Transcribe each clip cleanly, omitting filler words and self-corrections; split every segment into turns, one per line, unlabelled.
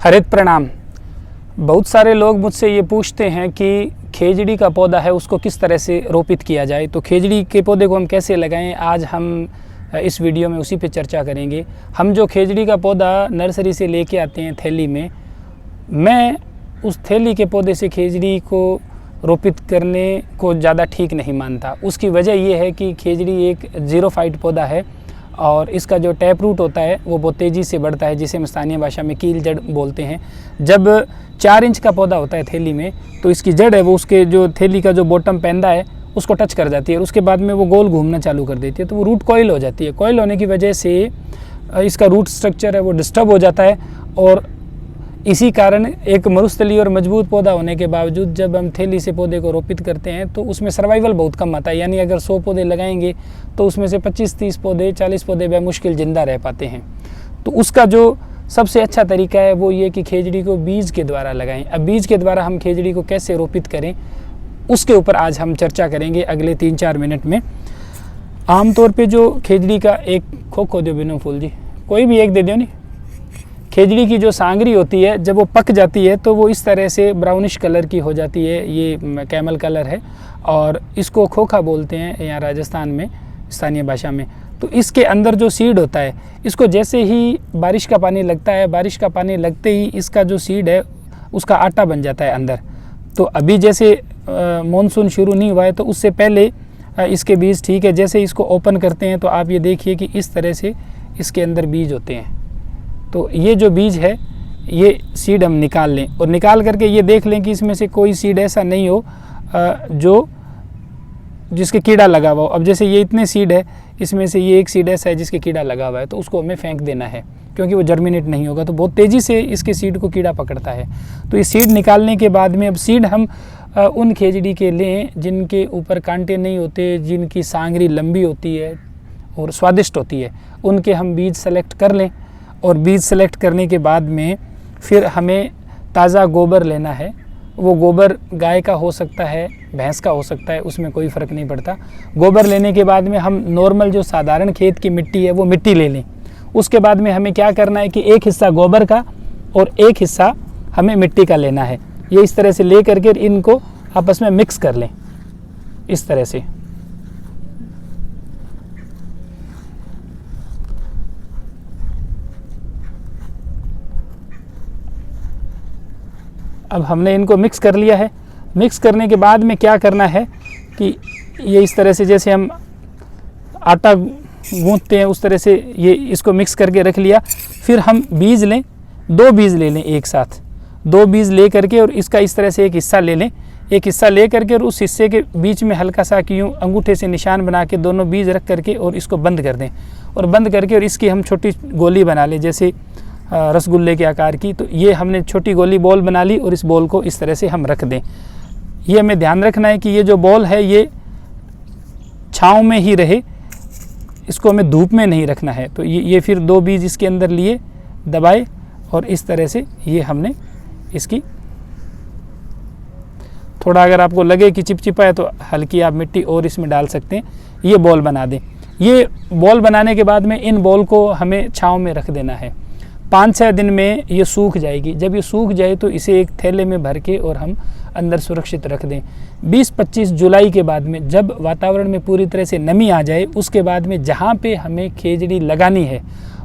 हरित प्रणाम। बहुत सारे लोग मुझसे ये पूछते हैं कि खेजड़ी का पौधा है उसको किस तरह से रोपित किया जाए, तो खेजड़ी के पौधे को हम कैसे लगाएं, आज हम इस वीडियो में उसी पे चर्चा करेंगे। हम जो खेजड़ी का पौधा नर्सरी से लेके आते हैं थैली में, मैं उस थैली के पौधे से खेजड़ी को रोपित करने को ज़्यादा ठीक नहीं मानता। उसकी वजह ये है कि खेजड़ी एक जीरोफाइट पौधा है और इसका जो टैप रूट होता है वो बहुत तेज़ी से बढ़ता है, जिसे हम स्थानीय भाषा में कील जड़ बोलते हैं। जब 4 इंच का पौधा होता है थैली में, तो इसकी जड़ है वो उसके जो थैली का जो बॉटम पैंदा है उसको टच कर जाती है और उसके बाद में वो गोल घूमना चालू कर देती है, तो वो रूट कॉइल हो जाती है। कॉइल होने की वजह से इसका रूट स्ट्रक्चर है वो डिस्टर्ब हो जाता है और इसी कारण एक मरुस्थलीय और मजबूत पौधा होने के बावजूद जब हम थैली से पौधे को रोपित करते हैं तो उसमें सर्वाइवल बहुत कम आता है। यानी अगर 100 पौधे लगाएंगे तो उसमें से 25-30 पौधे 40 पौधे बेमुश्किल ज़िंदा रह पाते हैं। तो उसका जो सबसे अच्छा तरीका है वो ये कि खेजड़ी को बीज के द्वारा लगाएं। अब बीज के द्वारा हम खेजड़ी को कैसे रोपित करें उसके ऊपर आज हम चर्चा करेंगे अगले 3-4 मिनट में। आमतौर पर जो खेजड़ी का एक खोखो दो बिनो फूल जी, कोई भी एक दे दो नहीं। खेजड़ी की जो सांगरी होती है जब वो पक जाती है तो वो इस तरह से ब्राउनिश कलर की हो जाती है, ये कैमल कलर है और इसको खोखा बोलते हैं यहाँ राजस्थान में स्थानीय भाषा में। तो इसके अंदर जो सीड होता है, इसको जैसे ही बारिश का पानी लगता है, बारिश का पानी लगते ही इसका जो सीड है उसका आटा बन जाता है अंदर। तो अभी जैसे मानसून शुरू नहीं हुआ है तो उससे पहले इसके बीज ठीक है, जैसे इसको ओपन करते हैं तो आप ये देखिए कि इस तरह से इसके अंदर बीज होते हैं। तो ये जो बीज है ये सीड हम निकाल लें और निकाल करके ये देख लें कि इसमें से कोई सीड ऐसा नहीं हो जो जिसके कीड़ा लगा हुआ हो। अब जैसे ये इतने सीड है, इसमें से ये एक सीड ऐसा है जिसके कीड़ा लगा हुआ है, तो उसको हमें फेंक देना है क्योंकि वो जर्मिनेट नहीं होगा, तो बहुत तेज़ी से इसके सीड को कीड़ा पकड़ता है। तो ये सीड निकालने के बाद में अब सीड हम उन खेजड़ी के लें जिनके ऊपर कांटे नहीं होते, जिनकी सांगरी लंबी होती है और स्वादिष्ट होती है, उनके हम बीज सेलेक्ट कर लें। और बीज सेलेक्ट करने के बाद में फिर हमें ताज़ा गोबर लेना है। वो गोबर गाय का हो सकता है, भैंस का हो सकता है, उसमें कोई फ़र्क नहीं पड़ता। गोबर लेने के बाद में हम नॉर्मल जो साधारण खेत की मिट्टी है वो मिट्टी ले लें। उसके बाद में हमें क्या करना है कि एक हिस्सा गोबर का और एक हिस्सा हमें मिट्टी का लेना है। ये इस तरह से ले करके इनको आपस में मिक्स कर लें इस तरह से। अब हमने इनको मिक्स कर लिया है। मिक्स करने के बाद में क्या करना है कि ये इस तरह से जैसे हम आटा गूंथते हैं उस तरह से ये इसको मिक्स करके रख लिया। फिर हम बीज लें, 2 बीज ले लें एक साथ, 2 बीज ले करके और इसका इस तरह से एक हिस्सा ले लें। एक हिस्सा ले करके और उस हिस्से के बीच में हल्का सा कि यूँ अंगूठे से निशान बना के दोनों बीज रख करके और इसको बंद कर दें और बंद करके और इसकी हम छोटी गोली बना लें जैसे रसगुल्ले के आकार की। तो ये हमने छोटी गोली बॉल बना ली और इस बॉल को इस तरह से हम रख दें। ये हमें ध्यान रखना है कि ये जो बॉल है ये छाँव में ही रहे, इसको हमें धूप में नहीं रखना है। तो ये फिर 2 बीज इसके अंदर लिए, दबाए और इस तरह से ये हमने इसकी थोड़ा अगर आपको लगे कि चिपचिपा है तो हल्की आप मिट्टी और इसमें डाल सकते हैं। ये बॉल बना दें। ये बॉल बनाने के बाद में इन बॉल को हमें छाँव में रख देना है। 5-6 दिन में ये सूख जाएगी। जब ये सूख जाए तो इसे एक थैले में भर के और हम अंदर सुरक्षित रख दें। 20-25 जुलाई के बाद में जब वातावरण में पूरी तरह से नमी आ जाए उसके बाद में जहाँ पे हमें खेजड़ी लगानी है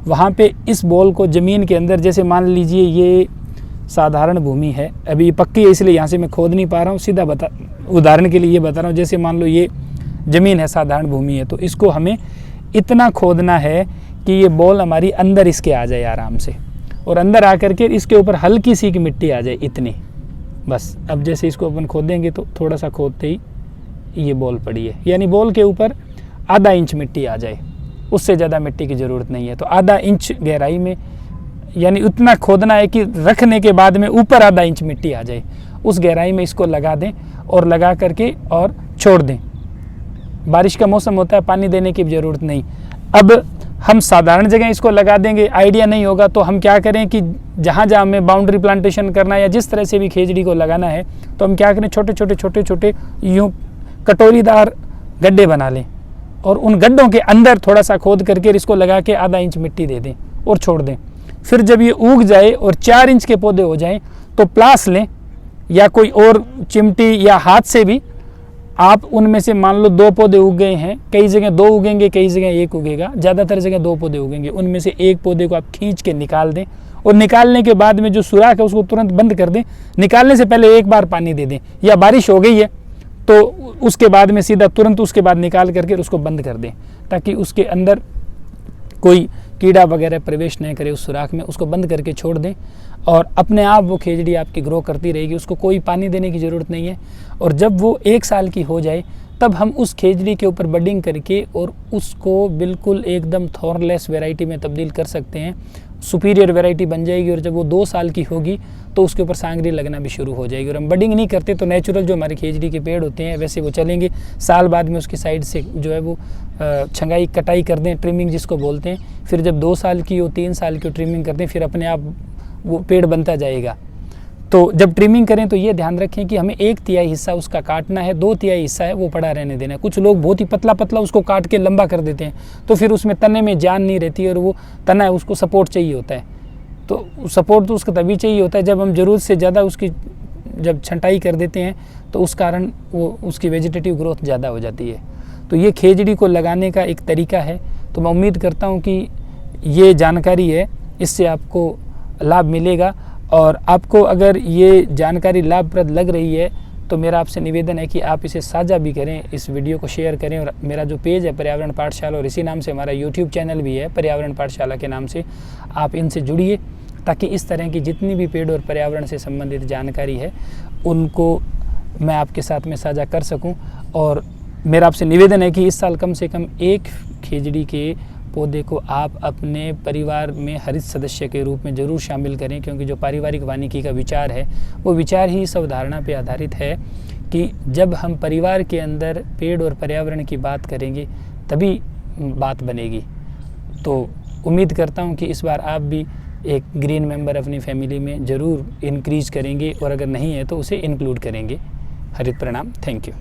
वहाँ पे इस बॉल को ज़मीन के अंदर, जैसे मान लीजिए ये साधारण भूमि है, अभी ये पक्की है इसलिए यहाँ से मैं खोद नहीं पा रहा हूँ, सीधा उदाहरण के लिए ये बता रहा हूँ। जैसे मान लो ये ज़मीन है, साधारण भूमि है, तो इसको हमें इतना खोदना है कि ये बॉल हमारी अंदर इसके आ जाए आराम से और अंदर आकर के इसके ऊपर हल्की सी की मिट्टी आ जाए, इतनी बस। अब जैसे इसको अपन खोदेंगे तो थोड़ा सा खोदते ही ये बॉल पड़ी है, यानी बॉल के ऊपर आधा इंच मिट्टी आ जाए, उससे ज़्यादा मिट्टी की ज़रूरत नहीं है। तो आधा इंच गहराई में, यानी उतना खोदना है कि रखने के बाद में ऊपर आधा इंच मिट्टी आ जाए, उस गहराई में इसको लगा दें और लगा करके और छोड़ दें। बारिश का मौसम होता है, पानी देने की ज़रूरत नहीं। अब हम साधारण जगह इसको लगा देंगे, आइडिया नहीं होगा, तो हम क्या करें कि जहाँ जहाँ हमें बाउंड्री प्लांटेशन करना है या जिस तरह से भी खेजड़ी को लगाना है तो हम क्या करें, छोटे छोटे यूँ कटोरीदार गड्ढे बना लें और उन गड्ढों के अंदर थोड़ा सा खोद करके इसको लगा के आधा इंच मिट्टी दे दें और छोड़ दें। फिर जब ये उग जाए और 4 इंच के पौधे हो जाएं तो प्लास लें या कोई और चिमटी या हाथ से भी आप उनमें से मान लो 2 पौधे उग गए हैं, कई जगह 2 उगेंगे, कई जगह 1 उगेगा, ज़्यादातर जगह 2 पौधे उगेंगे, उनमें से एक पौधे को आप खींच के निकाल दें और निकालने के बाद में जो सुराख है उसको तुरंत बंद कर दें। निकालने से पहले एक बार पानी दे दें, या बारिश हो गई है तो उसके बाद में सीधा तुरंत उसके बाद निकाल करके उसको बंद कर दें, ताकि उसके अंदर कोई कीड़ा वगैरह प्रवेश नहीं करे उस सुराख में। उसको बंद करके छोड़ दें और अपने आप वो खेजड़ी आपकी ग्रो करती रहेगी, उसको कोई पानी देने की ज़रूरत नहीं है। और जब वो 1 साल की हो जाए तब हम उस खेजड़ी के ऊपर बडिंग करके और उसको बिल्कुल एकदम थॉर्नलेस वैरायटी में तब्दील कर सकते हैं, सुपीरियर वैरायटी बन जाएगी। और जब वो 2 साल की होगी तो उसके ऊपर सांगरी लगना भी शुरू हो जाएगी। और हम बडिंग नहीं करते तो नेचुरल जो हमारे खेजड़ी के पेड़ होते हैं वैसे वो चलेंगे। साल बाद में उसकी साइड से जो है वो छंगाई कटाई कर दें, ट्रिमिंग जिसको बोलते हैं। फिर जब 2 साल की हो, 3 साल की ट्रिमिंग कर दें, फिर अपने आप वो पेड़ बनता जाएगा। तो जब ट्रिमिंग करें तो ये ध्यान रखें कि हमें 1/3 हिस्सा उसका काटना है, 2/3 हिस्सा है वो पड़ा रहने देना है। कुछ लोग बहुत ही पतला पतला उसको काट के लंबा कर देते हैं, तो फिर उसमें तने में जान नहीं रहती और वो तना है उसको सपोर्ट चाहिए होता है। तो सपोर्ट तो उसका तभी चाहिए होता है जब हम ज़रूरत से ज़्यादा उसकी जब छंटाई कर देते हैं, तो उस कारण वो उसकी वेजिटेटिव ग्रोथ ज़्यादा हो जाती है। तो ये खेजड़ी को लगाने का एक तरीका है। तो मैं उम्मीद करता हूँ कि ये जानकारी है इससे आपको लाभ मिलेगा। और आपको अगर ये जानकारी लाभप्रद लग रही है तो मेरा आपसे निवेदन है कि आप इसे साझा भी करें, इस वीडियो को शेयर करें। और मेरा जो पेज है पर्यावरण पाठशाला, और इसी नाम से हमारा यूट्यूब चैनल भी है पर्यावरण पाठशाला के नाम से, आप इनसे जुड़िए ताकि इस तरह की जितनी भी पेड़ और पर्यावरण से संबंधित जानकारी है उनको मैं आपके साथ में साझा कर सकूं। और मेरा आपसे निवेदन है कि इस साल कम से कम 1 खेजड़ी के पौधे को आप अपने परिवार में हरित सदस्य के रूप में ज़रूर शामिल करें, क्योंकि जो पारिवारिक वानिकी का विचार है वो विचार ही इस अवधारणा पे आधारित है कि जब हम परिवार के अंदर पेड़ और पर्यावरण की बात करेंगे तभी बात बनेगी। तो उम्मीद करता हूँ कि इस बार आप भी एक ग्रीन मेंबर अपनी फैमिली में ज़रूर इंक्रीज करेंगे, और अगर नहीं है तो उसे इंक्लूड करेंगे। हरित प्रणाम, थैंक यू।